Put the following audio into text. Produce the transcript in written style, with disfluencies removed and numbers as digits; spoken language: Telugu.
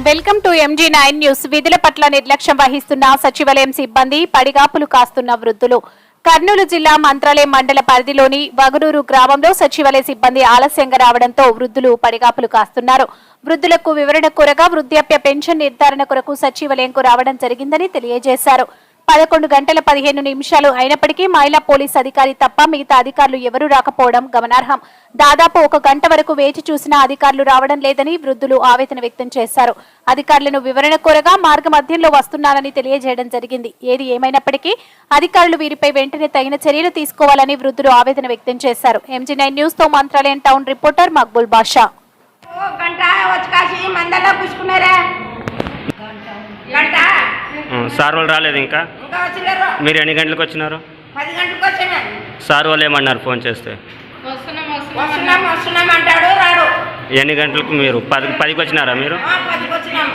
Welcome to MG9 news. విధుల పట్ల నిర్లక్ష్యం వహిస్తున్న సచివాలయం సిబ్బంది, పడిగాపులు కాస్తున్న వృద్ధులు. కర్నూలు జిల్లా మంత్రాలయం మండల పరిధిలోని వగురూరు గ్రామంలో సచివాలయ సిబ్బంది ఆలస్యంగా రావడంతో వృద్ధులు పడిగాపులు కాస్తున్నారు. వృద్ధులకు వివరణ కోరగా వృద్ధాప్య పెన్షన్ నిర్ధారణ కొరకు సచివాలయంకు రావడం జరిగిందని తెలియజేశారు. 11 గంటల 15 నిమిషాలు అయినప్పటికీ మహిళా పోలీస్ అధికారి తప్ప మిగతా అధికారులు ఎవరూ రాకపోవడం గమనార్హం. దాదాపు 1 గంట వరకు వేచి చూసినా అధికారులు రావడం లేదని వృద్ధులు ఆవేదన వ్యక్తం చేశారు. అధికారులను వివరణ కోరగా మార్గ మధ్యంలో వస్తున్నారని తెలియజేయడం జరిగింది. ఏది ఏమైనప్పటికీ అధికారులు వీరిపై వెంటనే తగిన చర్యలు తీసుకోవాలని వృద్ధులు ఆవేదన వ్యక్తం చేశారు. MG9 న్యూస్ తో మంత్రాలయం టౌన్ రిపోర్టర్ మక్బుల్ బాషా. సార్ వాళ్ళు రాలేదు ఇంకా? మీరు ఎన్ని గంటలకు వచ్చినారు? 10 గంటలకు వచ్చాను. సార్ వాళ్ళు ఏమన్నారు ఫోన్ చేస్తే? వస్తున్నాం అంటాడు, రాడు. ఎన్ని గంటలకు? మీరు 10కి వచ్చినారా? మీరు 10కి వచ్చినాము.